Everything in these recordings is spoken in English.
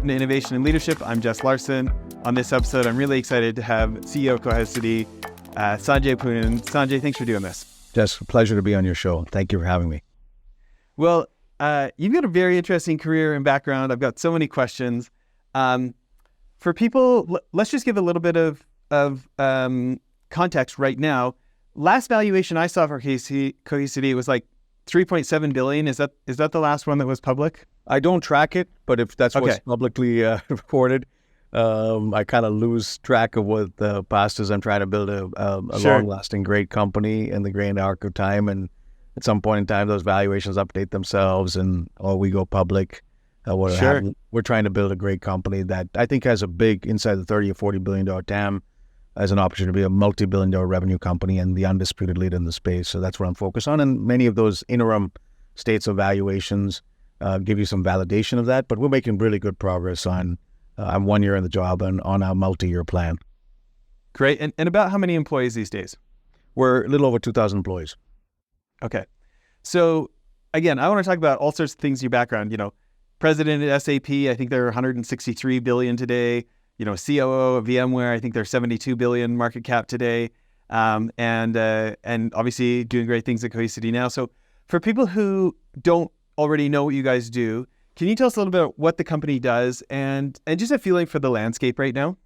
to Innovation and Leadership. I'm Jess Larsen. On this episode, I'm really excited to have CEO of Cohesity, Sanjay Poonen. Sanjay, thanks for doing this. Jess, a pleasure to be on your show. Thank you for having me. Well, you've got a very interesting career and background. I've got so many questions. For people, let's just give a little bit of context right now. Last valuation I saw for Cohesity was like 3.7 billion. Is that the last one that was public? I don't track it, but if that's what's publicly reported, I kind of lose track of what the past is. I'm trying to build a long-lasting, great company in the grand arc of time, and at some point in time, those valuations update themselves, and we go public. We're trying to build a great company that I think has a big, inside the $30 or $40 billion TAM, as an opportunity to be a multi-billion-dollar revenue company and the undisputed leader in the space. So that's what I'm focused on, and many of those interim states of valuations give you some validation of that, but we're making really good progress on I'm 1 year in the job and on our multi-year plan. Great. And about how many employees these days? We're a little over 2,000 employees. Okay. So again, I want to talk about all sorts of things in your background. President at SAP, I think they're 163 billion today. COO of VMware, I think they're 72 billion market cap today. And obviously doing great things at Cohesity now. So for people who don't already know what you guys do, can you tell us a little bit about what the company does and just a feeling for the landscape right now?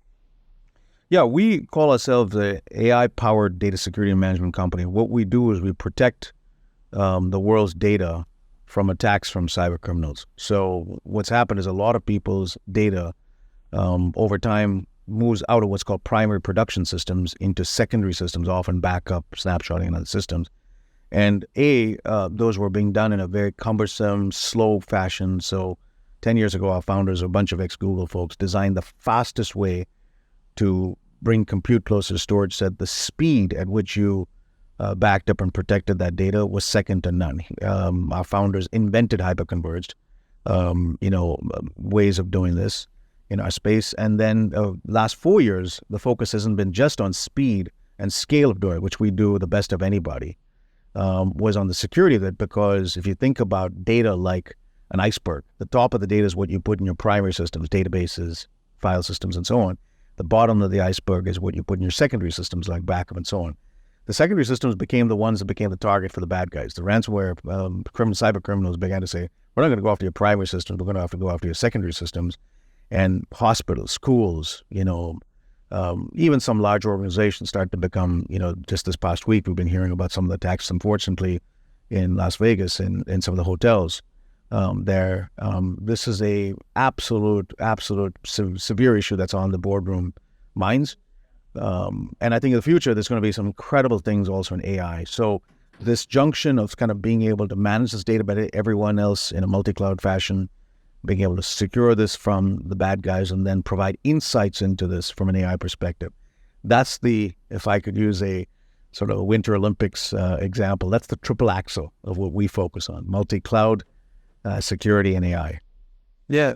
Yeah, we call ourselves an AI-powered data security and management company. What we do is we protect the world's data from attacks from cyber criminals. So what's happened is a lot of people's data over time moves out of what's called primary production systems into secondary systems, often backup, snapshotting, and other systems. And those were being done in a very cumbersome, slow fashion. So 10 years ago, our founders, a bunch of ex-Google folks, designed the fastest way to bring compute closer to storage, said the speed at which you backed up and protected that data was second to none. Our founders invented hyperconverged, ways of doing this in our space. And then last 4 years, the focus hasn't been just on speed and scale of doing it, which we do the best of anybody. Was on the security of it, because if you think about data like an iceberg, the top of the data is what you put in your primary systems, databases, file systems, and so on. The bottom of the iceberg is what you put in your secondary systems like backup and so on. The secondary systems became the ones that became the target for the bad guys. The ransomware, cyber criminals began to say, we're not going to go after your primary systems, we're going to have to go after your secondary systems. And hospitals, schools, even some large organizations start to become, just this past week, we've been hearing about some of the attacks, unfortunately, in Las Vegas and in some of the hotels there. This is a absolute severe issue that's on the boardroom minds. And I think in the future, there's going to be some incredible things also in AI. So this junction of kind of being able to manage this data better, everyone else in a multi-cloud fashion, being able to secure this from the bad guys and then provide insights into this from an AI perspective. That's if I could use a sort of Winter Olympics example, that's the triple axle of what we focus on: multi-cloud, security, and AI. Yeah.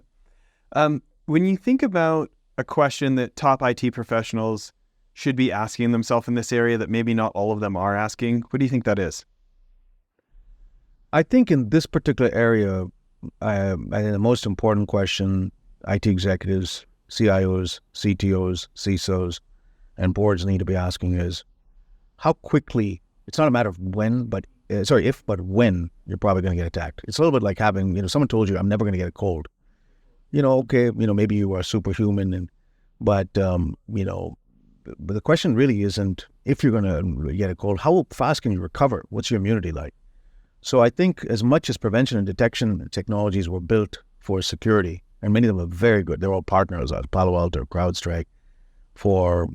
When you think about a question that top IT professionals should be asking themselves in this area that maybe not all of them are asking, what do you think that is? I think in this particular area, I think the most important question IT executives, CIOs, CTOs, CISOs, and boards need to be asking is how quickly, it's not a matter of when, but if, but when you're probably going to get attacked. It's a little bit like having, someone told you, I'm never going to get a cold. Maybe you are superhuman, but the question really isn't if you're going to get a cold, how fast can you recover? What's your immunity like? So I think as much as prevention and detection technologies were built for security, and many of them are very good, they're all partners, Palo Alto, CrowdStrike, for,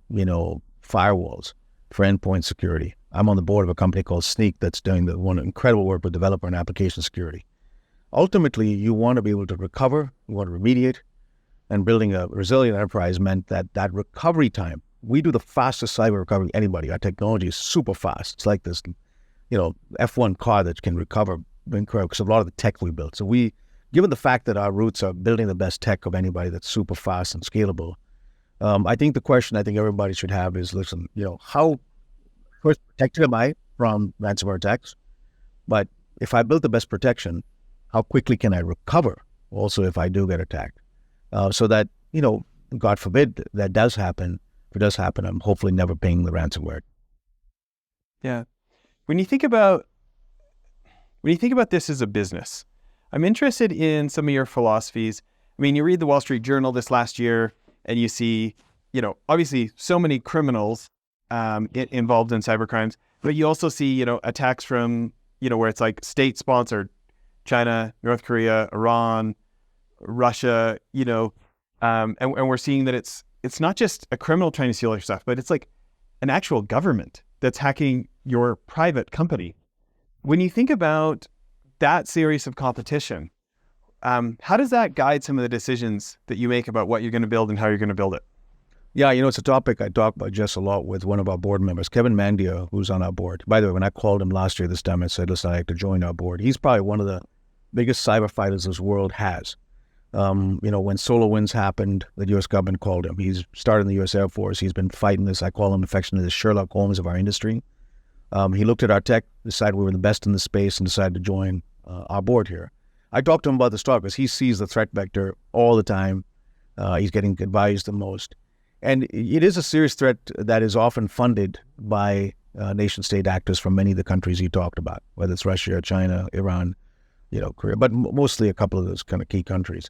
firewalls, for endpoint security. I'm on the board of a company called Sneak that's doing one incredible work with developer and application security. Ultimately, you want to be able to recover, you want to remediate, and building a resilient enterprise meant that recovery time, we do the fastest cyber recovery of anybody. Our technology is super fast. It's like this F1 car that can recover incredible because of a lot of the tech we built. So given the fact that our roots are building the best tech of anybody that's super fast and scalable, I think the question I think everybody should have is, listen, how first protected am I from ransomware attacks? But if I built the best protection, how quickly can I recover also if I do get attacked? so that, God forbid that does happen. If it does happen, I'm hopefully never paying the ransomware. Yeah. When you think about this as a business, I'm interested in some of your philosophies. I mean, you read the Wall Street Journal this last year, and you see, obviously so many criminals involved in cybercrimes, but you also see, attacks from, where it's like state-sponsored, China, North Korea, Iran, Russia, and we're seeing that it's not just a criminal trying to steal your stuff, but it's like an actual government that's hacking your private company. When you think about that series of competition, how does that guide some of the decisions that you make about what you're going to build and how you're going to build it? Yeah, it's a topic I talk about just a lot with one of our board members, Kevin Mandia, who's on our board. By the way, when I called him last year this time, I said, listen, I'd like to join our board. He's probably one of the biggest cyber fighters this world has. When SolarWinds happened, the U.S. government called him. He's started in the U.S. Air Force. He's been fighting this. I call him affectionately the Sherlock Holmes of our industry. He looked at our tech, decided we were the best in the space, and decided to join our board here. I talked to him about this talk because he sees the threat vector all the time. He's getting advised the most. And it is a serious threat that is often funded by nation-state actors from many of the countries you talked about, whether it's Russia, China, Iran, Korea, but mostly a couple of those kind of key countries.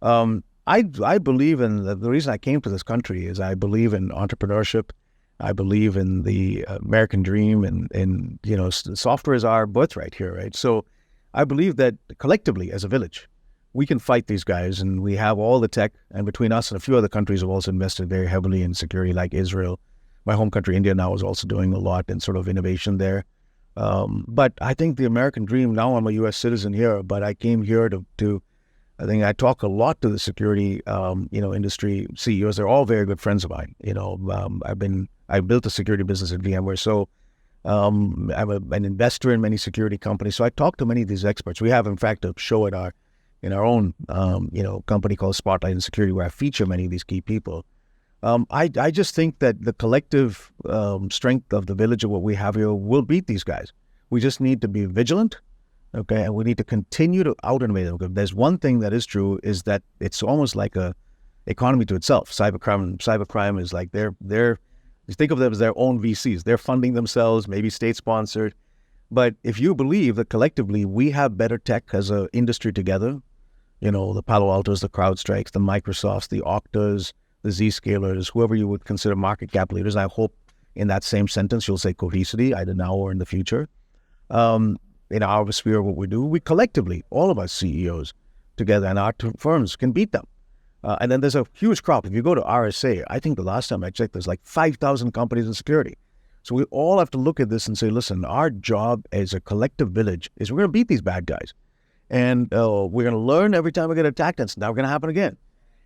I believe in the reason I came to this country is I believe in entrepreneurship. I believe in the American dream, and software is our birthright here, right? So I believe that collectively as a village, we can fight these guys, and we have all the tech, and between us and a few other countries have also invested very heavily in security, like Israel. My home country, India, now is also doing a lot in sort of innovation there. But I think the American dream, now I'm a U.S. citizen here, but I came here to I think I talk a lot to the security, industry CEOs. They're all very good friends of mine. I built a security business at VMware, so I'm an investor in many security companies. So I talk to many of these experts. We have, in fact, a show in our own, company called Spotlight in Security, where I feature many of these key people. I just think that the collective strength of the village of what we have here will beat these guys. We just need to be vigilant, okay, and we need to continue to out-innovate them. Because there's one thing that is true, is that it's almost like a economy to itself. Cybercrime is like they're you think of them as their own VCs. They're funding themselves, maybe state-sponsored. But if you believe that collectively we have better tech as an industry together, the Palo Altos, the CrowdStrikes, the Microsofts, the Oktas, the Zscalers, whoever you would consider market cap leaders. I hope in that same sentence you'll say Cohesity, either now or in the future. In our sphere of what we do, we collectively, all of us CEOs together and our two firms can beat them. And then there's a huge crop. If you go to RSA, I think the last time I checked, there's like 5,000 companies in security. So we all have to look at this and say, listen, our job as a collective village is we're going to beat these bad guys. And we're going to learn every time we get attacked, and it's never going to happen again.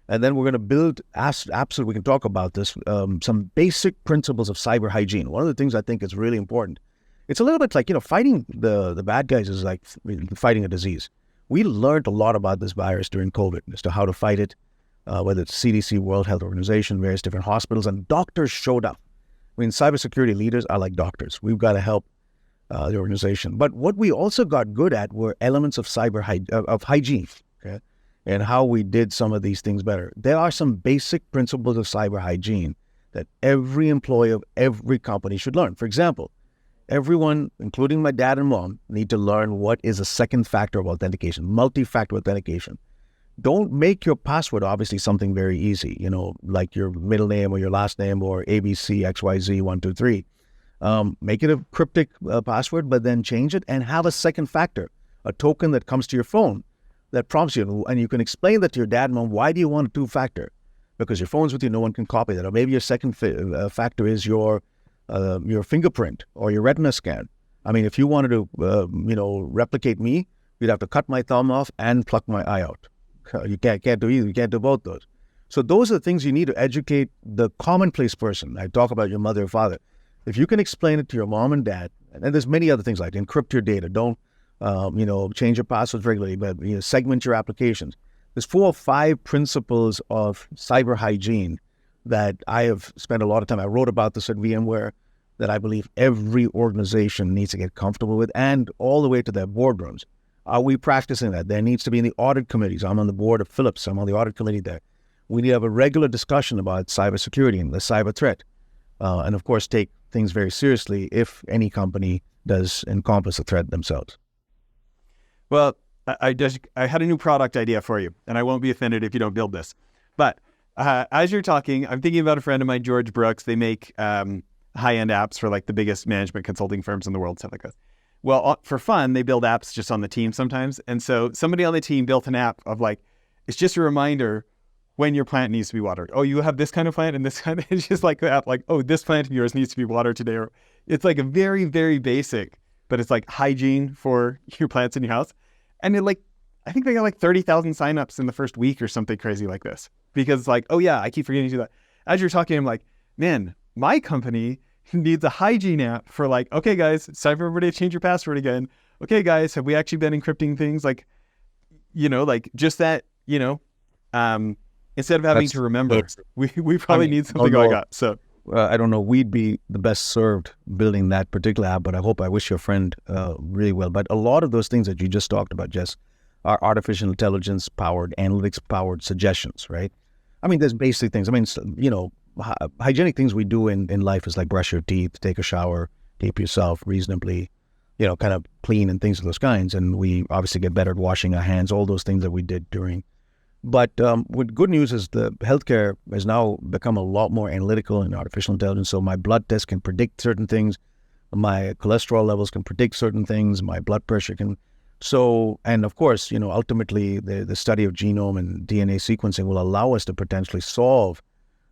And then we're going to build, absolutely, we can talk about this, some basic principles of cyber hygiene. One of the things I think is really important. It's a little bit like, fighting the bad guys is like fighting a disease. We learned a lot about this virus during COVID as to how to fight it, whether it's CDC, World Health Organization, various different hospitals, and doctors showed up. I mean, cybersecurity leaders are like doctors. We've got to help the organization. But what we also got good at were elements of of hygiene, okay, and how we did some of these things better. There are some basic principles of cyber hygiene that every employee of every company should learn. For example, everyone, including my dad and mom, need to learn what is a second factor of authentication, multi-factor authentication. Don't make your password obviously something very easy, like your middle name or your last name or ABCXYZ123. Make it a cryptic password, but then change it and have a second factor, a token that comes to your phone that prompts you, and you can explain that to your dad and mom. Why do you want a two-factor? Because your phone's with you, no one can copy that. Or maybe your second factor is your fingerprint or your retina scan. I mean, if you wanted to, replicate me, you'd have to cut my thumb off and pluck my eye out. You can't do either. You can't do both those. So those are the things you need to educate the commonplace person. I talk about your mother or father. If you can explain it to your mom and dad, and there's many other things like encrypt your data. Don't, change your passwords regularly, but segment your applications. There's 4 or 5 principles of cyber hygiene that I have spent a lot of time. I wrote about this at VMware that I believe every organization needs to get comfortable with, and all the way to their boardrooms. Are we practicing that? There needs to be in the audit committees. I'm on the board of Philips. I'm on the audit committee there. We need to have a regular discussion about cybersecurity and the cyber threat. And of course, take things very seriously if any company does encompass a threat themselves. Well, I had a new product idea for you, and I won't be offended if you don't build this. But as you're talking, I'm thinking about a friend of mine, George Brooks. They make high-end apps for like the biggest management consulting firms in the world, stuff like that. Well, for fun, they build apps just on the team sometimes. And so somebody on the team built an app of like, it's just a reminder when your plant needs to be watered. Oh, you have this kind of plant and this kind of, it's just like the app, like, oh, this plant of yours needs to be watered today. Or it's like a very, very basic, but it's like hygiene for your plants in your house. And it like, I think they got like 30,000 signups in the first week or something crazy like this. Because it's like, oh yeah, I keep forgetting to do that. As you're talking, I'm like, man, my company needs a hygiene app for like, okay guys, it's time for everybody to change your password again. Okay guys, have we actually been encrypting things? Like, like just that, instead of having to remember, we probably need something like that. So I don't know, we'd be the best served building that particular app, but I wish your friend really well. But a lot of those things that you just talked about, Jess, are artificial intelligence powered, analytics powered suggestions, right? I mean, there's basic things. I mean, hygienic things we do in life is like brush your teeth, take a shower, keep yourself reasonably, kind of clean and things of those kinds. And we obviously get better at washing our hands, all those things that we did during. But what good news is the healthcare has now become a lot more analytical in artificial intelligence. So my blood test can predict certain things. My cholesterol levels can predict certain things. My blood pressure can. So, and of course, ultimately the study of genome and DNA sequencing will allow us to potentially solve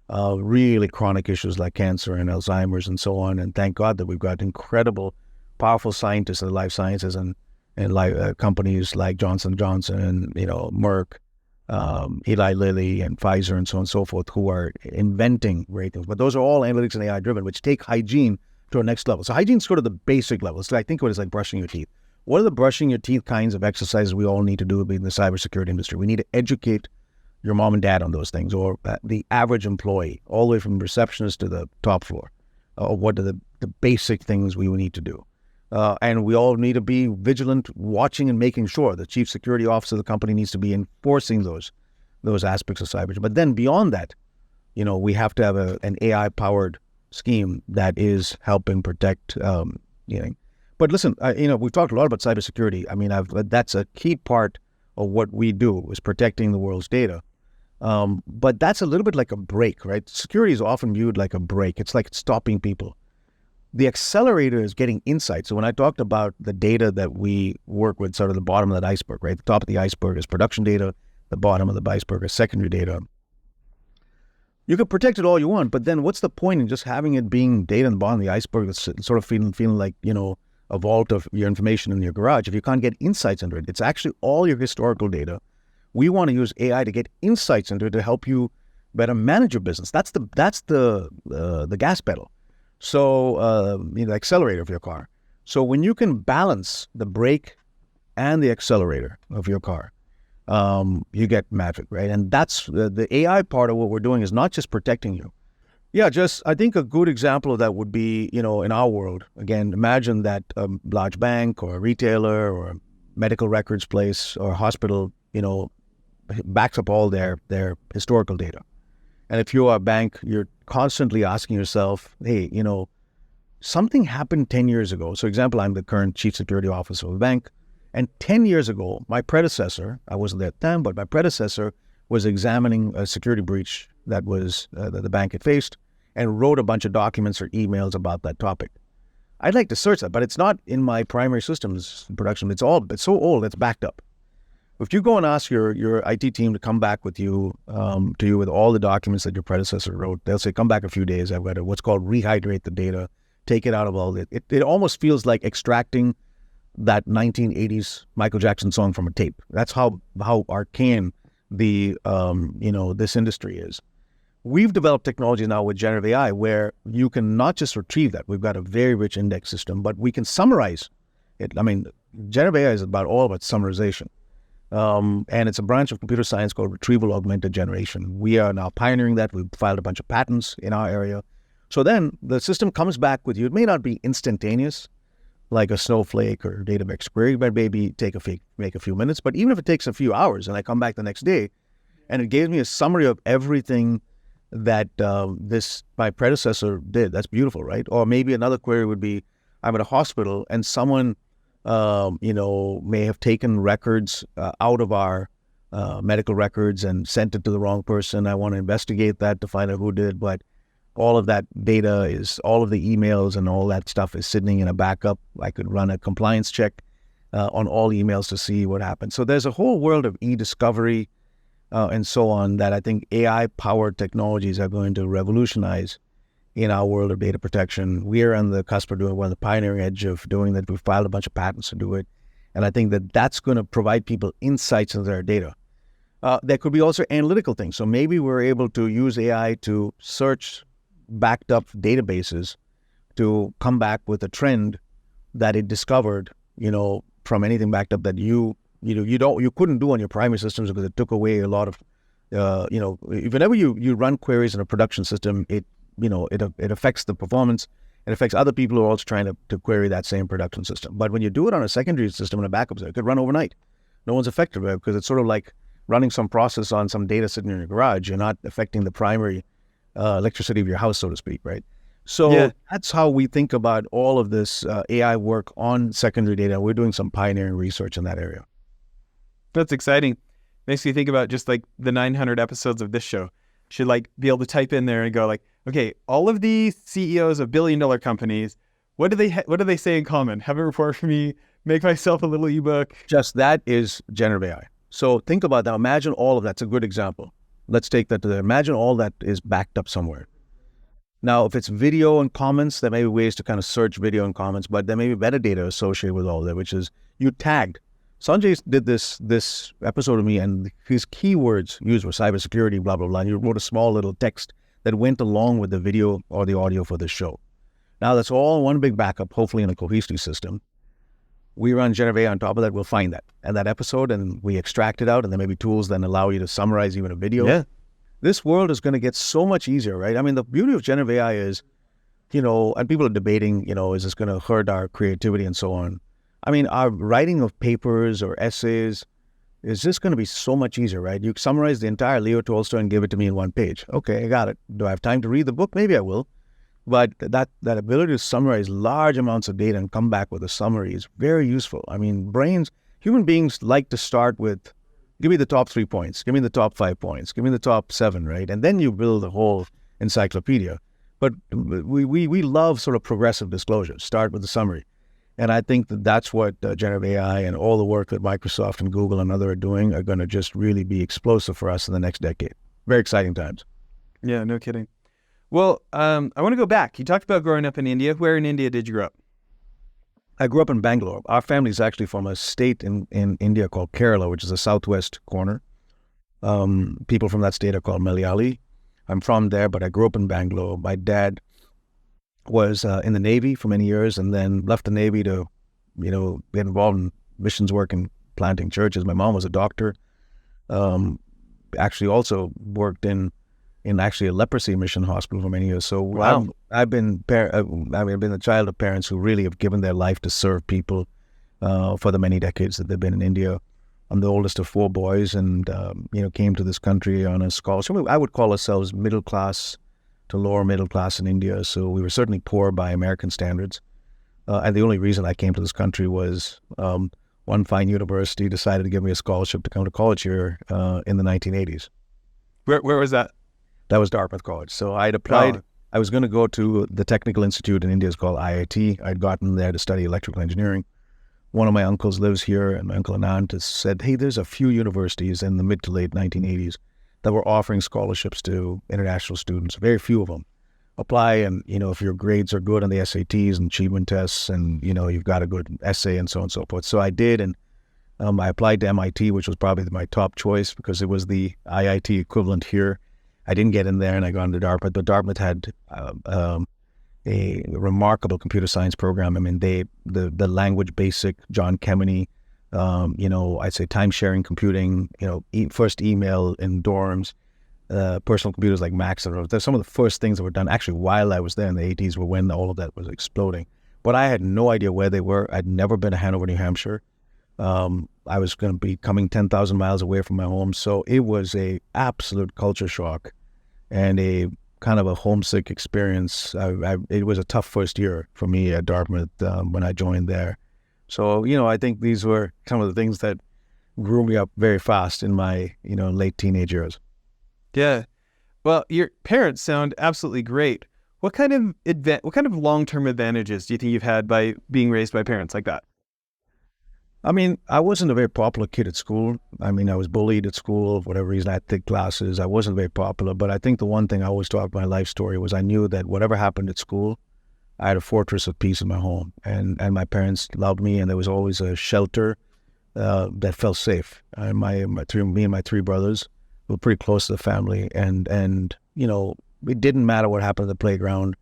really chronic issues like cancer and Alzheimer's and so on. And thank God that we've got incredible, powerful scientists in life sciences and companies like Johnson & Johnson and, Merck, Eli Lilly and Pfizer and so on and so forth, who are inventing great things. But those are all analytics and AI driven, which take hygiene to a next level. So hygiene is sort of the basic level. So I think of it as like brushing your teeth. What are the brushing your teeth kinds of exercises we all need to do in the cybersecurity industry? We need to educate your mom and dad on those things, or the average employee, all the way from receptionist to the top floor. What are the basic things we need to do? And we all need to be vigilant, watching and making sure the chief security officer of the company needs to be enforcing those aspects of cyber. But then beyond that, we have to have an AI-powered scheme that is helping protect. But listen, we've talked a lot about cybersecurity. I mean, that's a key part of what we do is protecting the world's data. But that's a little bit like a brake, right? Security is often viewed like a brake. It's like stopping people. The accelerator is getting insight. So when I talked about the data that we work with, sort of the bottom of that iceberg, right? The top of the iceberg is production data. The bottom of the iceberg is secondary data. You can protect it all you want, but then what's the point in just having it being data in the bottom of the iceberg that's sort of feeling like, a vault of your information in your garage if you can't get insights into it? It's actually all your historical data. We want to use AI to get insights into it to help you better manage your business. That's the gas pedal. So, the accelerator of your car. So when you can balance the brake and the accelerator of your car, you get magic, right? And that's the AI part of what we're doing is not just protecting you. Yeah, I think a good example of that would be, in our world, again, imagine that a large bank or a retailer or a medical records place or a hospital, backs up all their historical data. And if you're a bank, you're constantly asking yourself, hey, something happened 10 years ago. So example, I'm the current chief security officer of a bank. And 10 years ago, my predecessor, I wasn't there at the time, but my predecessor was examining a security breach that was that the bank had faced and wrote a bunch of documents or emails about that topic. I'd like to search that, but it's not in my primary systems production. It's so old, it's backed up. If you go and ask your IT team to come back with you, with all the documents that your predecessor wrote, they'll say, come back a few days. I've got to what's called rehydrate the data, take it out of all it. It almost feels like extracting that 1980s Michael Jackson song from a tape. That's how arcane this industry is. We've developed technology now with generative AI where you can not just retrieve that. We've got a very rich index system, but we can summarize it. I mean, generative AI is all about summarization. And it's a branch of computer science called retrieval augmented generation. We are now pioneering that. We've filed a bunch of patents in our area. So then the system comes back with you. It may not be instantaneous, like a Snowflake or Databricks query, but maybe make a few minutes. But even if it takes a few hours and I come back the next day, And it gave me a summary of everything that my predecessor did. That's beautiful, right? Or maybe another query would be, I'm at a hospital and someone, may have taken records out of our medical records and sent it to the wrong person. I want to investigate that to find out who did, but all of that data all of the emails and all that stuff is sitting in a backup. I could run a compliance check on all emails to see what happened. So there's a whole world of e-discovery and so on that I think AI-powered technologies are going to revolutionize in our world of data protection. We are on the cusp of doing, we're on the pioneering edge of doing that. We've filed a bunch of patents to do it. And I think that that's going to provide people insights into their data. There could be also analytical things. So maybe we're able to use AI to search backed up databases to come back with a trend that it discovered, from anything backed up that you couldn't do on your primary systems because it took away a lot of, whenever you run queries in a production system, it affects the performance. It affects other people who are also trying to query that same production system. But when you do it on a secondary system and a backup system, it could run overnight. No one's affected by it because it's sort of like running some process on some data sitting in your garage. You're not affecting the primary electricity of your house, so to speak, right? So That's how we think about all of this AI work on secondary data. We're doing some pioneering research in that area. That's exciting. Makes me think about just like the 900 episodes of this show. Should like be able to type in there and go like, okay, all of these CEOs of billion-dollar companies, what do they say in common? Have a report for me, make myself a little ebook. Just that is generative AI. So think about that. Imagine all of that's a good example. Let's take that to there. Imagine all that is backed up somewhere. Now, if it's video and comments, there may be ways to kind of search video and comments, but there may be metadata associated with all that, which is you tagged. Sanjay did this episode of me, and his keywords used were cybersecurity, blah, blah, blah. And you wrote a small little text that went along with the video or the audio for the show. Now, that's all one big backup, hopefully in a Cohesity system. We run generative AI on top of that. We'll find that and that episode, and we extract it out, and there may be tools that allow you to summarize even a video. Yeah. This world is going to get so much easier, right? I mean, the beauty of generative AI is, and people are debating, is this going to hurt our creativity and so on. I mean, our writing of papers or essays is just going to be so much easier, right? You summarize the entire Leo Tolstoy and give it to me in one page. Okay, I got it. Do I have time to read the book? Maybe I will. But that ability to summarize large amounts of data and come back with a summary is very useful. I mean, human beings like to start with, give me the top 3 points, give me the top 5 points, give me the top 7, right? And then you build a whole encyclopedia. But we love sort of progressive disclosure. Start with the summary. And I think that's what generative AI and all the work that Microsoft and Google and others are doing are going to just really be explosive for us in the next decade. Very exciting times. Yeah, no kidding. Well, I want to go back. You talked about growing up in India. Where in India did you grow up? I grew up in Bangalore. Our family is actually from a state in India called Kerala, which is the southwest corner. People from that state are called Malayali. I'm from there, but I grew up in Bangalore. My dad was in the Navy for many years and then left the Navy to, get involved in missions work and planting churches. My mom was a doctor. Actually also worked in actually a leprosy mission hospital for many years. So wow. I've been the child of parents who really have given their life to serve people for the many decades that they've been in India. I'm the oldest of 4 boys and, came to this country on a scholarship. I would call ourselves middle class to lower middle class in India. So we were certainly poor by American standards. And the only reason I came to this country was one fine university decided to give me a scholarship to come to college here in the 1980s. Where was that? That was Dartmouth College. So I'd applied. Oh. I was going to go to the technical institute in India. It's called IIT. I'd gotten there to study electrical engineering. One of my uncles lives here, and my uncle and aunt has said, hey, there's a few universities in the mid to late 1980s that were offering scholarships to international students, very few of them. Apply, and, if your grades are good on the SATs and achievement tests, and, you've got a good essay and so on and so forth. So I did, and I applied to MIT, which was probably my top choice because it was the IIT equivalent here. I didn't get in there, and I got into Dartmouth, but Dartmouth had a remarkable computer science program. I mean, the language basic, John Kemeny, I'd say time-sharing computing, first email in dorms, personal computers like Macs. They're some of the first things that were done actually while I was there in the 80s were when all of that was exploding. But I had no idea where they were. I'd never been to Hanover, New Hampshire. I was going to be coming 10,000 miles away from my home. So it was a absolute culture shock and a kind of a homesick experience. It was a tough first year for me at Dartmouth when I joined there. So, I think these were some of the things that grew me up very fast in my, late teenage years. Yeah. Well, your parents sound absolutely great. What kind of long-term advantages do you think you've had by being raised by parents like that? I mean, I wasn't a very popular kid at school. I mean, I was bullied at school for whatever reason. I had thick glasses. I wasn't very popular. But I think the one thing I always taught my life story was I knew that whatever happened at school, I had a fortress of peace in my home. And my parents loved me, and there was always a shelter that felt safe. Me and my three brothers were pretty close to the family. And it didn't matter what happened at the playground.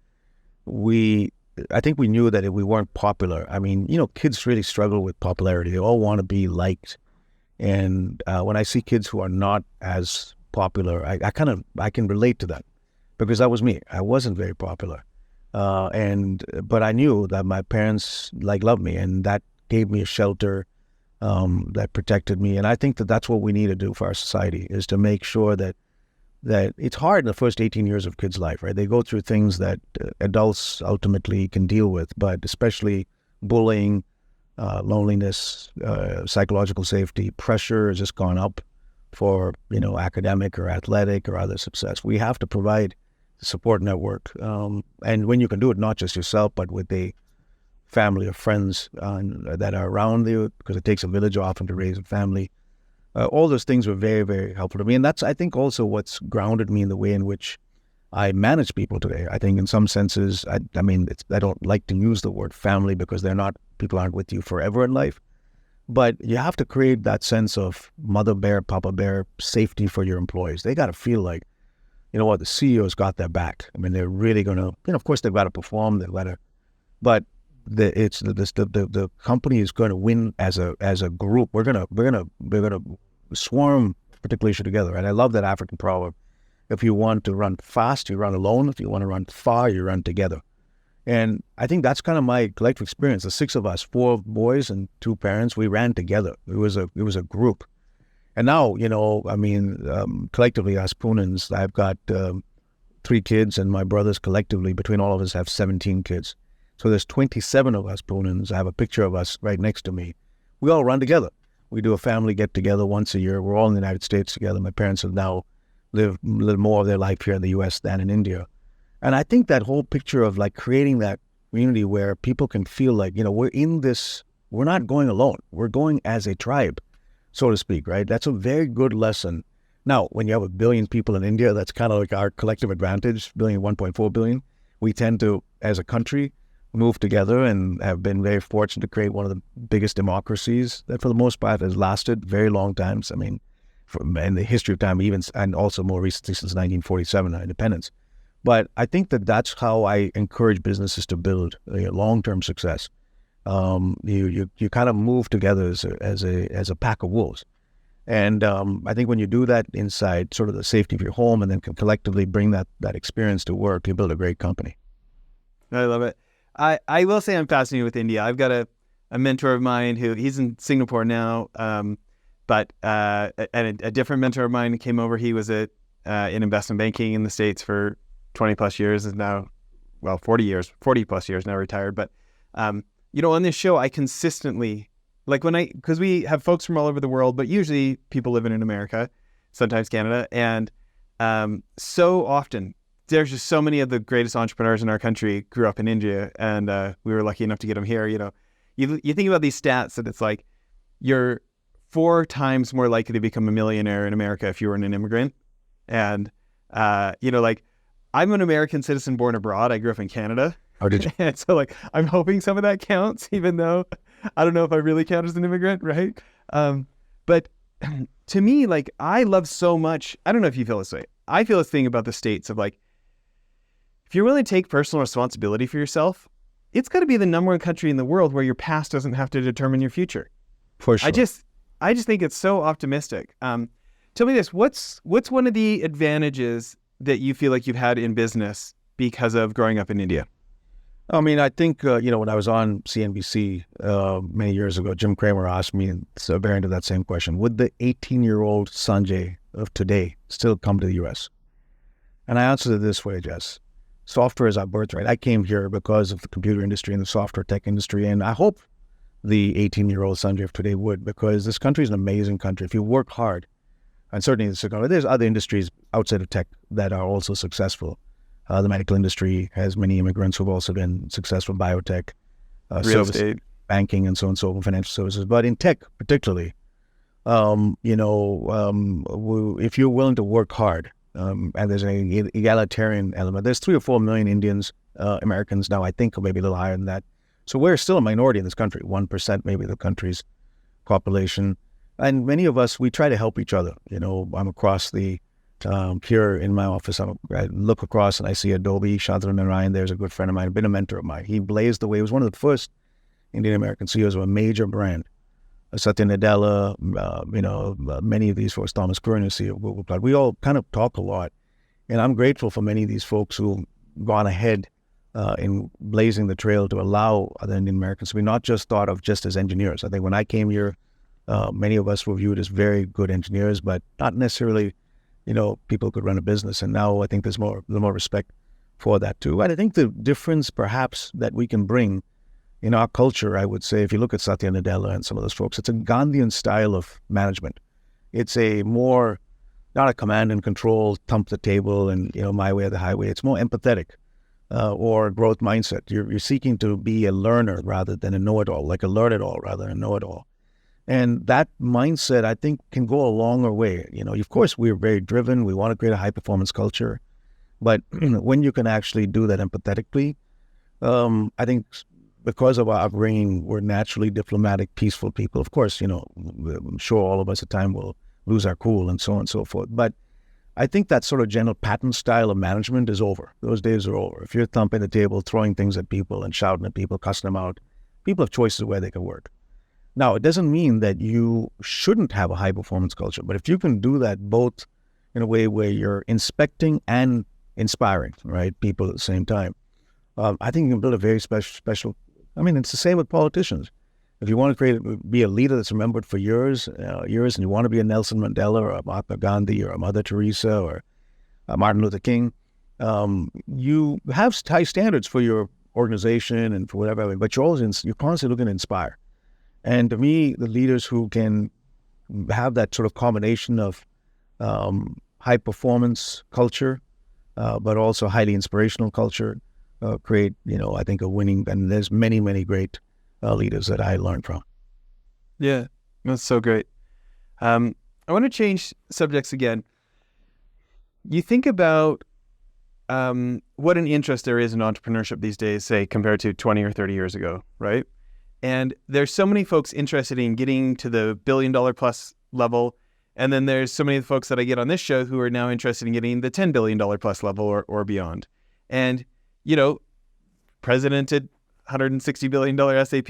I think we knew that if we weren't popular, I mean, kids really struggle with popularity. They all want to be liked. And when I see kids who are not as popular, I can relate to that because that was me. I wasn't very popular. But I knew that my parents loved me, and that gave me a shelter that protected me. And I think that that's what we need to do for our society, is to make sure that it's hard in the first 18 years of kids' life, right? They go through things that adults ultimately can deal with, but especially bullying, loneliness, psychological safety, pressure has just gone up for, academic or athletic or other success. We have to provide the support network. And when you can do it, not just yourself, but with a family of friends that are around you, because it takes a village often to raise a family. All those things were very, very helpful to me. And that's, I think, also what's grounded me in the way in which I manage people today. I think in some senses, I don't like to use the word family because people aren't with you forever in life. But you have to create that sense of mother bear, papa bear, safety for your employees. They got to feel like, the CEO's got their back. I mean, they're really going to, of course, they've got to perform, but the company is going to win as a group. We're gonna swarm particularly together. And I love that African proverb: if you want to run fast, you run alone. If you want to run far, you run together. And I think that's kind of my collective experience. The six of us, four boys and two parents, we ran together. It was a group. And now, collectively as Poonens, I've got 3 kids, and my brothers collectively, between all of us, have 17 kids. So there's 27 of us Poonens. I have a picture of us right next to me. We all run together. We do a family get-together once a year. We're all in the United States together. My parents have now lived a little more of their life here in the U.S. than in India. And I think that whole picture of creating that community where people can feel like, we're in this, we're not going alone. We're going as a tribe, so to speak, right? That's a very good lesson. Now, when you have 1 billion people in India, that's kind of like our collective advantage, 1.4 billion. We tend to, as a country, move together and have been very fortunate to create one of the biggest democracies that for the most part has lasted very long times. I mean, in the history of time, and also more recently since 1947, our independence. But I think that that's how I encourage businesses to build long-term success. You kind of move together as a pack of wolves. And I think when you do that inside sort of the safety of your home and then can collectively bring that experience to work, you build a great company. I love it. I will say I'm fascinated with India. I've got a mentor of mine he's in Singapore now, but a different mentor of mine came over. He was in investment banking in the States for 20 plus years, is now, 40 plus years, now retired. But, on this show, I consistently, because we have folks from all over the world, but usually people living in America, sometimes Canada. And so often, there's just so many of the greatest entrepreneurs in our country grew up in India, and we were lucky enough to get them here. You think about these stats that it's like you're 4 times more likely to become a millionaire in America if you were an immigrant. And, I'm an American citizen born abroad. I grew up in Canada. Oh, did you? And so I'm hoping some of that counts, even though I don't know if I really count as an immigrant, right? But to me, I love so much. I don't know if you feel this way. I feel this thing about the States of if you're willing to take personal responsibility for yourself, it's got to be the number one country in the world where your past doesn't have to determine your future. For sure. I just think it's so optimistic. Tell me this, what's one of the advantages that you feel like you've had in business because of growing up in India? I mean, I think, when I was on CNBC many years ago, Jim Cramer asked me a variant of that same question. Would the 18-year-old Sanjay of today still come to the U.S.? And I answered it this way, Jess. Software is our birthright. I came here because of the computer industry and the software tech industry, and I hope the 18-year-old Sanjay of today would, because this country is an amazing country. If you work hard, and certainly there's other industries outside of tech that are also successful. The medical industry has many immigrants who've also been successful, biotech, Real estate. banking, and so on and so forth, financial services. But in tech particularly, if you're willing to work hard, and there's an egalitarian element, there's 3 or 4 million Indians, Americans now, I think, or maybe a little higher than that. So we're still a minority in this country, 1% maybe of the country's population. And many of us, we try to help each other. I'm across the, here in my office, I look across and I see Adobe, Shantanu Narayan, there's a good friend of mine, been a mentor of mine. He blazed the way. He was one of the first Indian American CEOs of a major brand. Satya Nadella, many of these folks, Thomas Curran, CEO of Google Cloud. We all kind of talk a lot. And I'm grateful for many of these folks who've gone ahead in blazing the trail to allow other Indian Americans to be not just thought of just as engineers. I think when I came here, many of us were viewed as very good engineers, but not necessarily, people could run a business. And now I think there's more respect for that too. And I think the difference perhaps that we can bring in our culture, I would say, if you look at Satya Nadella and some of those folks, it's a Gandhian style of management. It's a more, not a command and control, thump the table and, my way or the highway. It's more empathetic or growth mindset. You're seeking to be a learner rather than a know-it-all, like a learn-it-all rather than a know-it-all. And that mindset, I think, can go a longer way. Of course, we're very driven. We want to create a high-performance culture. But when you can actually do that empathetically, I think because of our upbringing, we're naturally diplomatic, peaceful people. Of course, I'm sure all of us at times will lose our cool and so on and so forth. But I think that sort of general pattern style of management is over. Those days are over. If you're thumping the table, throwing things at people and shouting at people, cussing them out, people have choices where they can work. Now, it doesn't mean that you shouldn't have a high-performance culture, but if you can do that both in a way where you're inspecting and inspiring, right, people at the same time, I think you can build a very special. I mean, it's the same with politicians. If you want to be a leader that's remembered for years, and you want to be a Nelson Mandela or a Mahatma Gandhi or a Mother Teresa or a Martin Luther King, you have high standards for your organization and for whatever, but you're constantly looking to inspire. And to me, the leaders who can have that sort of combination of high performance culture, but also highly inspirational culture, create, I think a winning, and there's many, many great leaders that I learned from. Yeah, that's so great. I want to change subjects again. You think about what an interest there is in entrepreneurship these days, say, compared to 20 or 30 years ago, right? And there's so many folks interested in getting to the $1 billion plus level. And then there's so many of the folks that I get on this show who are now interested in getting the $10 billion plus level or beyond. And, president at $160 billion SAP,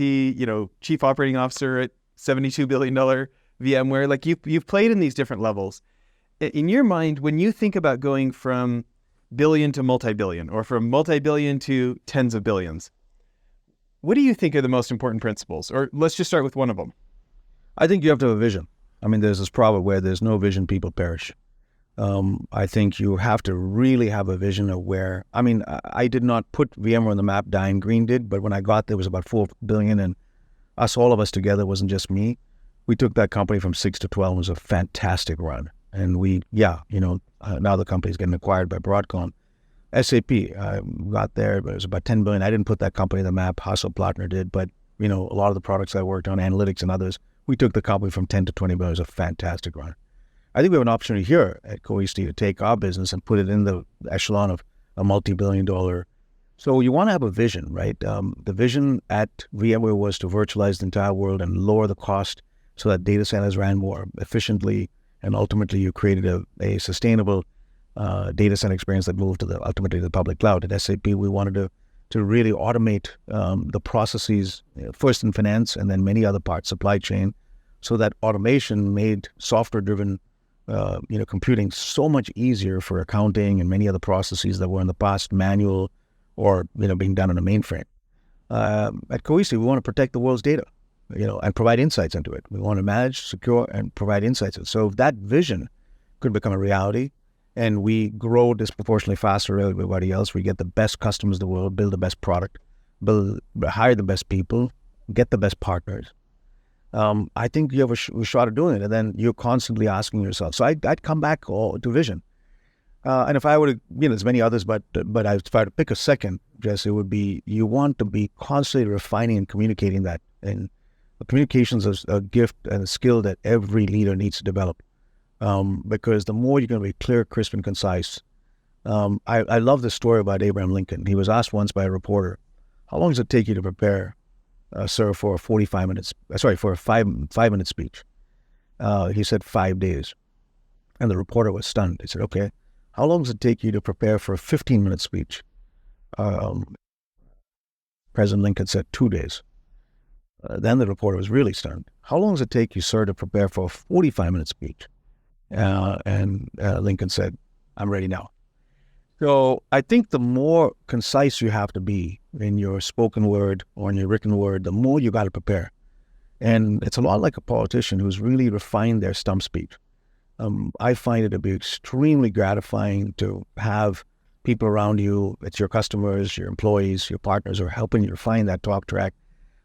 chief operating officer at $72 billion VMware, like you've played in these different levels. In your mind, when you think about going from billion to multi-billion or from multi-billion to tens of billions, what do you think are the most important principles? Or let's just start with one of them. I think you have to have a vision. I mean, there's this proverb where there's no vision, people perish. I think you have to really have a vision of where, I did not put VMware on the map, Diane Green did, but when I got there, it was about 4 billion, and all of us together, wasn't just me. We took that company from 6 to 12. It was a fantastic run. And now the company's getting acquired by Broadcom. SAP, I got there, but it was about 10 billion. I didn't put that company on the map, Hasselplattner did, but a lot of the products I worked on, analytics and others, we took the company from 10 to 20 billion. It was a fantastic run. I think we have an opportunity here at Cohesity to take our business and put it in the echelon of a multi-billion dollar. So you want to have a vision, right? The vision at VMware was to virtualize the entire world and lower the cost so that data centers ran more efficiently, and ultimately you created a sustainable data center experience that moved to ultimately the public cloud. At SAP, we wanted to really automate the processes, first in finance and then many other parts, supply chain, so that automation made software-driven computing so much easier for accounting and many other processes that were in the past manual or being done on a mainframe. At Cohesity, we want to protect the world's data, and provide insights into it. We want to manage, secure, and provide insights. So if that vision could become a reality, and we grow disproportionately faster than everybody else, we get the best customers in the world, build the best product, hire the best people, get the best partners. I think you have a shot at doing it, and then you're constantly asking yourself. So I'd come back to vision. And if I were to, there's many others, but if I were to pick a second, Jess, it would be you want to be constantly refining and communicating that. And communications is a gift and a skill that every leader needs to develop, because the more you're going to be clear, crisp, and concise. I love this story about Abraham Lincoln. He was asked once by a reporter, "How long does it take you to prepare, sir, for a 5-minute speech?" He said 5 days, and the reporter was stunned. He said, "Okay, how long does it take you to prepare for a 15-minute speech?" President Lincoln said 2 days. Then the reporter was really stunned. "How long does it take you, sir, to prepare for a 45-minute speech?" And Lincoln said, "I'm ready now." So I think the more concise you have to be in your spoken word or in your written word, the more you got to prepare. And it's a lot like a politician who's really refined their stump speech. I find it to be extremely gratifying to have people around you, it's your customers, your employees, your partners, who are helping you refine that talk track.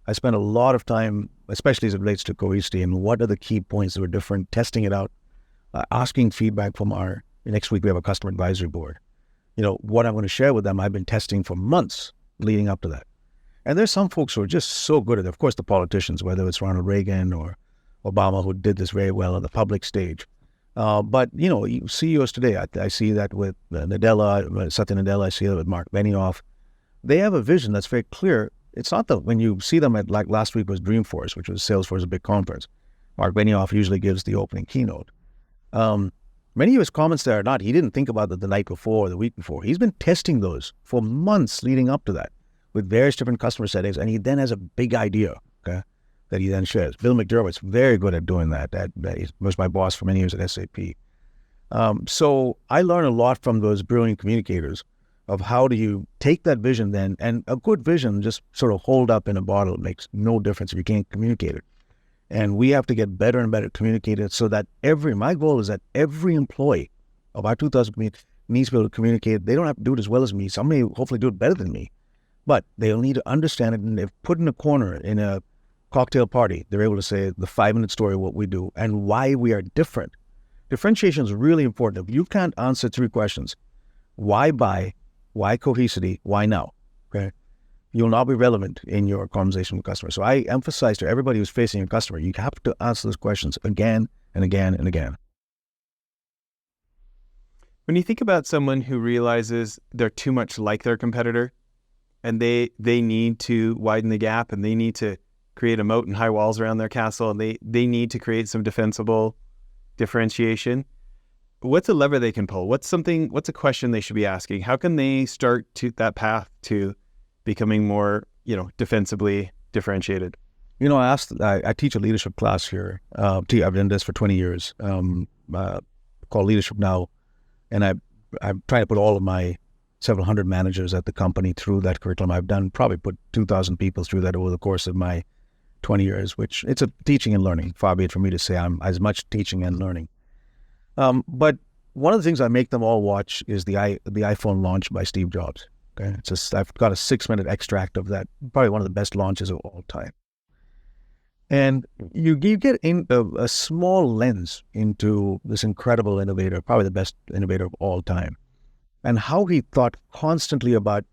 I spend a lot of time, especially as it relates to Cohesity, and what are the key points that were different, testing it out, asking feedback from next week we have a customer advisory board. What I'm going to share with them, I've been testing for months leading up to that. And there's some folks who are just so good at it. Of course, the politicians, whether it's Ronald Reagan or Obama, who did this very well on the public stage. But CEOs today, I see that with Satya Nadella, I see that with Mark Benioff. They have a vision that's very clear. It's not that when you see them at, like last week was Dreamforce, which was Salesforce's big conference. Mark Benioff usually gives the opening keynote. Many of his comments there are not, he didn't think about it the night before or the week before. He's been testing those for months leading up to that with various different customer settings, and he then has a big idea, okay, that he then shares. Bill McDermott's very good at doing that. He was my boss for many years at SAP. So I learned a lot from those brilliant communicators of how do you take that vision then, and a good vision just sort of hold up in a bottle. It makes no difference if you can't communicate it. And we have to get better and better at communicating it so that my goal is that every employee of our 2,000 community needs to be able to communicate. They don't have to do it as well as me. Some may hopefully do it better than me, but they'll need to understand it. And if put in a corner in a cocktail party, they're able to say the 5-minute story of what we do and why we are different. Differentiation is really important. If you can't answer 3 questions, why buy, why Cohesity, why now, okay, you'll not be relevant in your conversation with customers. So I emphasize to everybody who's facing a customer, you have to answer those questions again and again and again. When you think about someone who realizes they're too much like their competitor and they need to widen the gap and they need to create a moat and high walls around their castle and they need to create some defensible differentiation, what's a lever they can pull? What's a question they should be asking? How can they start that path to becoming more, defensively differentiated? I teach a leadership class here. I've done this for 20 years, called Leadership Now. And I'm trying to put all of my several hundred managers at the company through that curriculum. I've probably put 2,000 people through that over the course of my 20 years, which it's a teaching and learning. Far be it from me to say I'm as much teaching and learning. But one of the things I make them all watch is the iPhone launch by Steve Jobs. Okay, I've got a 6-minute extract of that, probably one of the best launches of all time. And you get in a small lens into this incredible innovator, probably the best innovator of all time, and how he thought constantly about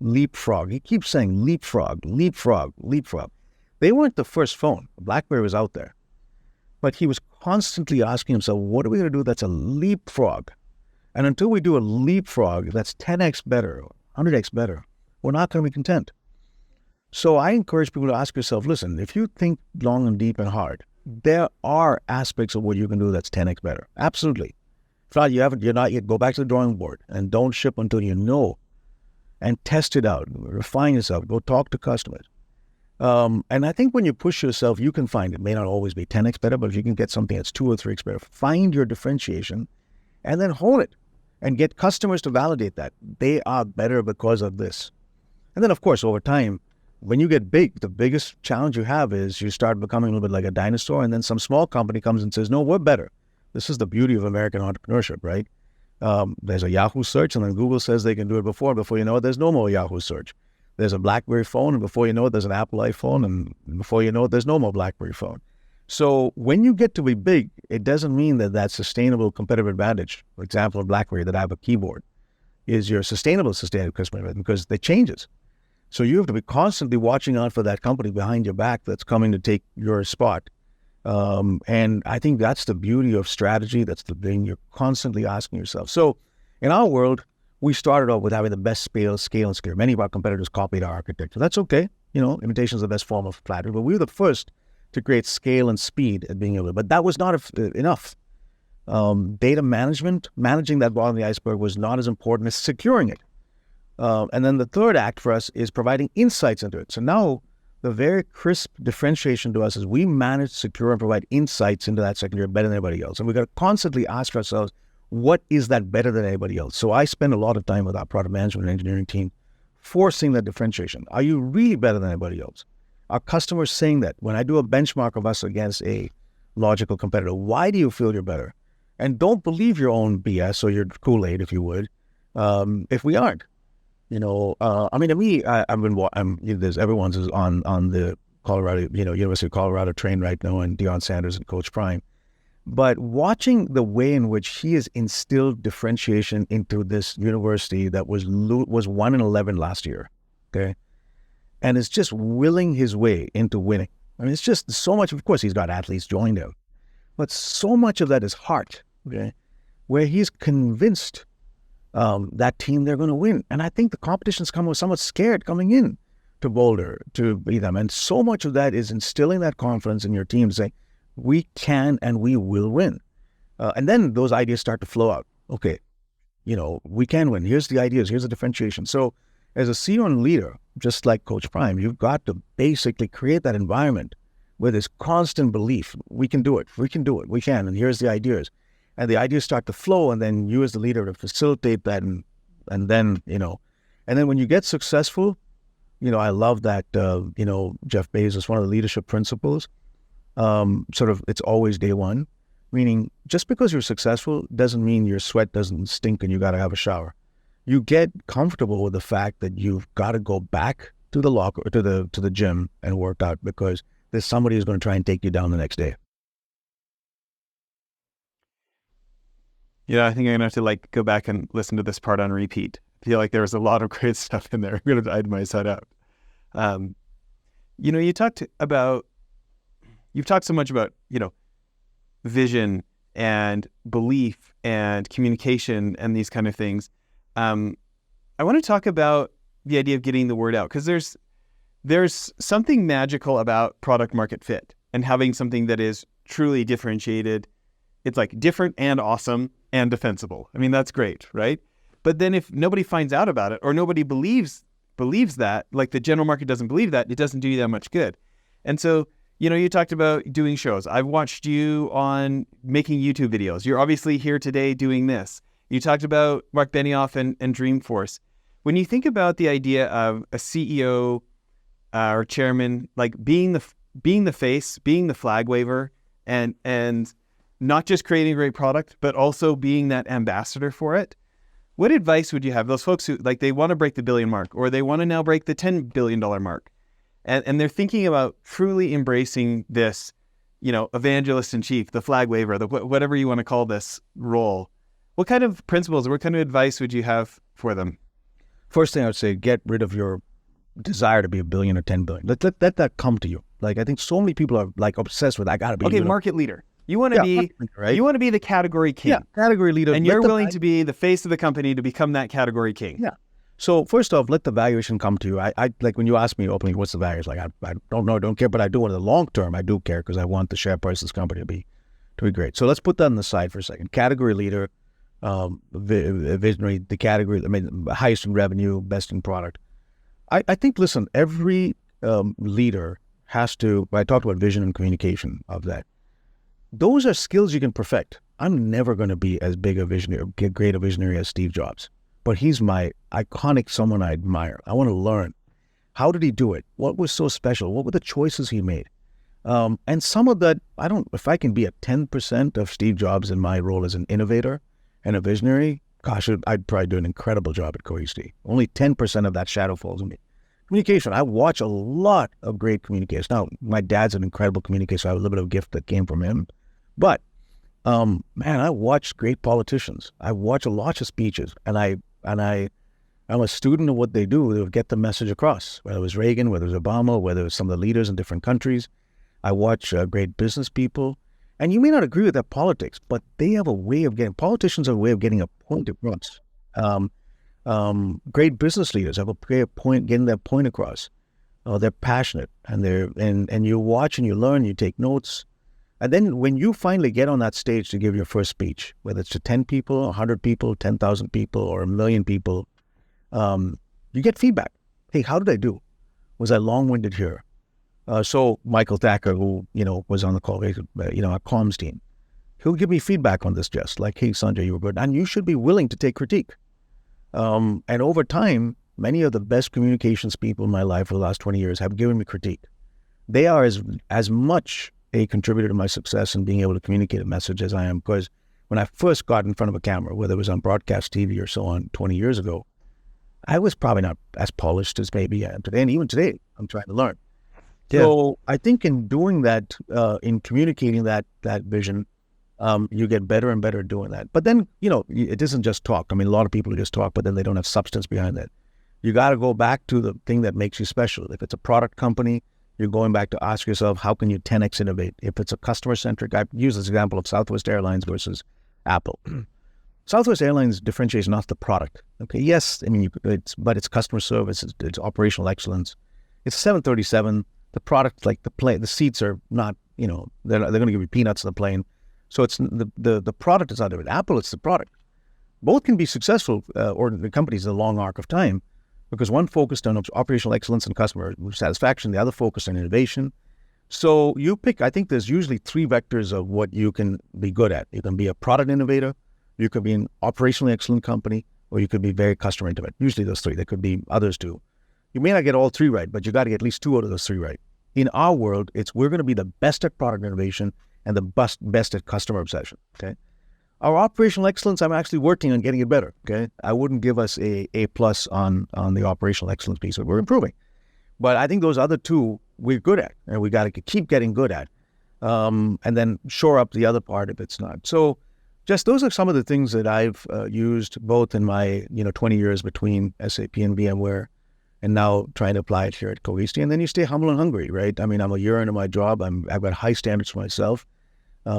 leapfrog. He keeps saying leapfrog, leapfrog, leapfrog. They weren't the first phone. BlackBerry was out there. But he was constantly asking himself, what are we going to do that's a leapfrog? And until we do a leapfrog that's 10x better, 100x better, we're not going to be content. So I encourage people to ask yourself, listen, if you think long and deep and hard, there are aspects of what you can do that's 10x better. Absolutely. If not, you're not yet, go back to the drawing board and don't ship until you know, and test it out, refine yourself, go talk to customers. And I think when you push yourself, you can find it may not always be 10x better, but if you can get something that's 2 or 3x better, find your differentiation and then hone it. and get customers to validate that they are better because of this. And then, of course, over time, when you get big, the biggest challenge you have is you start becoming a little bit like a dinosaur, and then some small company comes and says, no, we're better. This is the beauty of American entrepreneurship, right? There's a Yahoo search, and then Google says they can do it before. Before you know it, there's no more Yahoo search. There's a BlackBerry phone, and before you know it, there's an Apple iPhone, and before you know it, there's no more BlackBerry phone. So when you get to be big, it doesn't mean that that sustainable competitive advantage, for example, in BlackBerry, that I have a keyboard, is your sustainable customer advantage, because it changes. So you have to be constantly watching out for that company behind your back that's coming to take your spot. And I think that's the beauty of strategy. That's the thing you're constantly asking yourself. So in our world, we started off with having the best scale and scale. Many of our competitors copied our architecture. That's okay. Imitation is the best form of flattery, but we were the first to create scale and speed at being able to. But that was not enough. Data management, managing that bottom of the iceberg, was not as important as securing it. And then the third act for us is providing insights into it. So now the very crisp differentiation to us is we manage, secure, and provide insights into that secondary better than anybody else. And we've got to constantly ask ourselves, what is that better than anybody else? So I spend a lot of time with our product management and engineering team forcing that differentiation. Are you really better than anybody else? Are customers saying that? When I do a benchmark of us against a logical competitor, why do you feel you're better? And don't believe your own BS or your Kool-Aid, if you would, if we aren't. To me, everyone's is on the Colorado, University of Colorado train right now, and Deion Sanders and Coach Prime. But watching the way in which he has instilled differentiation into this university that was 1-11 last year, okay, and is just willing his way into winning. I mean, it's just so much. Of course, he's got athletes joined him, but so much of that is heart, okay, where he's convinced that team, they're going to win. And I think the competition's somewhat scared coming in to Boulder to beat them. And so much of that is instilling that confidence in your team to say, we can and we will win. And then those ideas start to flow out. Okay, we can win. Here's the ideas. Here's the differentiation. So as a CEO and leader, just like Coach Prime, you've got to basically create that environment where there's constant belief. We can do it. We can do it. We can. And here's the ideas. And the ideas start to flow, and then you as the leader to facilitate that, and then when you get successful, I love that, Jeff Bezos, one of the leadership principles, it's always day one, meaning just because you're successful doesn't mean your sweat doesn't stink and you got to have a shower. You get comfortable with the fact that you've got to go back to the locker, to the gym and work out, because there's somebody who's going to try and take you down the next day. I think I'm going to have to go back and listen to this part on repeat. I feel like there was a lot of great stuff in there. I'm going to itemize that out. You've talked so much about, vision and belief and communication and these kind of things. I want to talk about the idea of getting the word out, because there's something magical about product market fit and having something that is truly differentiated. It's different and awesome and defensible. I mean, that's great, right? But then if nobody finds out about it, or nobody believes that, the general market doesn't believe that, it doesn't do you that much good. And so, you talked about doing shows. I've watched you on making YouTube videos. You're obviously here today doing this. You talked about Mark Benioff and Dreamforce. When you think about the idea of a CEO or chairman, being the face, being the flag waver, and not just creating a great product, but also being that ambassador for it, what advice would you have? Those folks who they want to break the billion mark, or they want to now break the $10 billion mark, and they're thinking about truly embracing this, evangelist in chief, the flag waver, whatever you want to call this role. What kind of principles, what kind of advice would you have for them? First thing I would say, get rid of your desire to be a billion or 10 billion. Let that come to you. I think so many people are obsessed with, I got to be. Okay, market leader. You want to be right? You want to be the category king. Yeah, category leader. And you're willing to be the face of the company to become that category king. Yeah. So first off, let the valuation come to you. I when you ask me openly, what's the value? It's I don't know, don't care, but I do. In the long term, I do care, because I want the share price of this company to be great. So let's put that on the side for a second. Category leader, visionary, the category, highest in revenue, best in product. I think, listen, every leader has to, I talked about vision and communication of that. Those are skills you can perfect. I'm never going to be as big a visionary, great a visionary as Steve Jobs, but he's my iconic, someone I admire. I want to learn. How did he do it? What was so special? What were the choices he made? And some of that, if I can be at 10% of Steve Jobs in my role as an innovator and a visionary, gosh, I'd probably do an incredible job at Cohesity. Only 10% of that shadow falls on me. Communication, I watch a lot of great communication. Now, my dad's an incredible communicator, so I have a little bit of a gift that came from him. But, man, I watch great politicians. I watch a lot of speeches, and I'm a student of what they do to get the message across, whether it was Reagan, whether it was Obama, whether it was some of the leaders in different countries. I watch great business people, and you may not agree with their politics, but they have a way of politicians have a way of getting a point across. Great business leaders have a way of getting their point across. They're passionate, and you watch and you learn, you take notes. And then when you finally get on that stage to give your first speech, whether it's to 10 people, 100 people, 10,000 people, or 1 million people, you get feedback. Hey, how did I do? Was I long-winded here? So Michael Thacker, who, was on the call, our comms team, he'll give me feedback on this, Jess, like, hey, Sanjay, you were good. And you should be willing to take critique. And over time, many of the best communications people in my life for the last 20 years have given me critique. They are as much a contributor to my success in being able to communicate a message as I am, because when I first got in front of a camera, whether it was on broadcast TV or so on 20 years ago, I was probably not as polished as maybe I am today. And even today, I'm trying to learn. Yeah. So I think in doing that, in communicating that vision, you get better and better at doing that. But then, it isn't just talk. I mean, a lot of people just talk, but then they don't have substance behind that. You got to go back to the thing that makes you special. If it's a product company, you're going back to ask yourself, how can you 10x innovate? If it's a customer-centric, I use this example of Southwest Airlines versus Apple. Southwest Airlines differentiates not the product. Okay, yes, I mean, but it's customer service, it's operational excellence. It's 737. The product, like the seats are not, they're going to give you peanuts in the plane. So it's the product is not different. Apple, it's the product. Both can be successful, or the companies in a long arc of time, because one focused on operational excellence and customer satisfaction, the other focused on innovation. So you pick, I think there's usually 3 vectors of what you can be good at. You can be a product innovator, you could be an operationally excellent company, or you could be very customer intimate. Usually those 3. There could be others too. You may not get all 3 right, but you got to get at least 2 out of those 3 right. In our world, we're going to be the best at product innovation and the best at customer obsession. Okay, our operational excellence, I'm actually working on getting it better. Okay, I wouldn't give us a plus on the operational excellence piece, but we're improving. But I think those other 2 we're good at, and we got to keep getting good at, and then shore up the other part if it's not. So, just those are some of the things that I've used both in my 20 years between SAP and VMware, and now trying to apply it here at Cohesity. And then you stay humble and hungry, right? I mean, I'm a year into my job. I've got high standards for myself.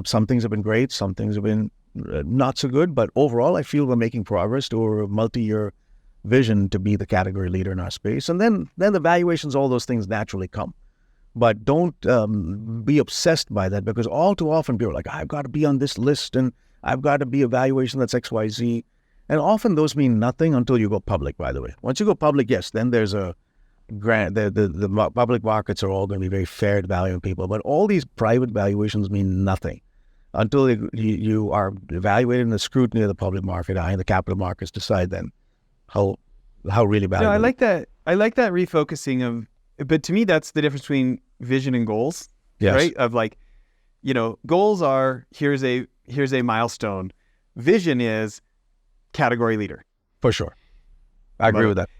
Some things have been great. Some things have been not so good. But overall, I feel we're making progress to a multi-year vision to be the category leader in our space. And then the valuations, all those things naturally come. But don't be obsessed by that, because all too often people are like, I've got to be on this list and I've got to be a valuation that's XYZ. And often those mean nothing until you go public, by the way. Once you go public, yes, then there's a grant. The public markets are all going to be very fair at valuing people. But all these private valuations mean nothing until you are evaluated in the scrutiny of the public market and the capital markets decide then how really valuable. No, I like that. I like that refocusing of, but to me, that's the difference between vision and goals, yes. Right? Of like, goals are, here's a milestone. Vision is category leader. For sure. I agree with that.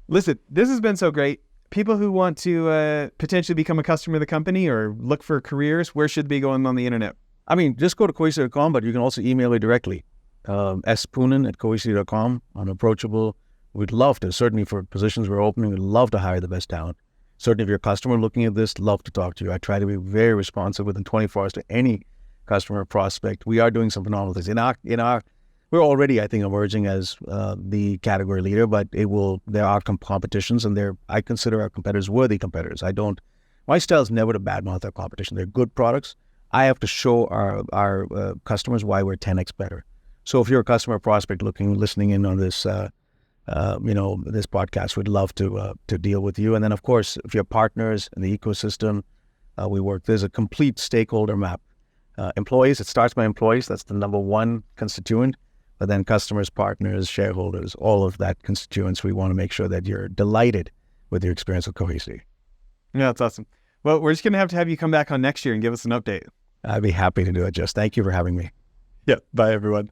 Listen, this has been so great. People who want to potentially become a customer of the company or look for careers, where should they be going on the internet? I mean, just go to cohesity.com, but you can also email me directly. spoonen@cohesity.com. I'm approachable. We'd love to, certainly for positions we're opening, we'd love to hire the best talent. Certainly if you're a customer looking at this, love to talk to you. I try to be very responsive within 24 hours to any customer prospect. We are doing some phenomenal things. We're already, I think, emerging as the category leader, but there are competitions, and I consider our competitors worthy competitors. My style is never to badmouth our competition. They're good products. I have to show our customers why we're 10x better. So if you're a customer prospect listening in on this, this podcast, we'd love to deal with you. And then, of course, if you're partners in the ecosystem, there's a complete stakeholder map Employees, it starts by employees. That's the number one constituent. But then customers, partners, shareholders, all of that constituents, we want to make sure that you're delighted with your experience with Cohesity. Yeah, that's awesome. Well, we're just going to have you come back on next year and give us an update. I'd be happy to do it, Jess. Thank you for having me. Yeah. Bye, everyone.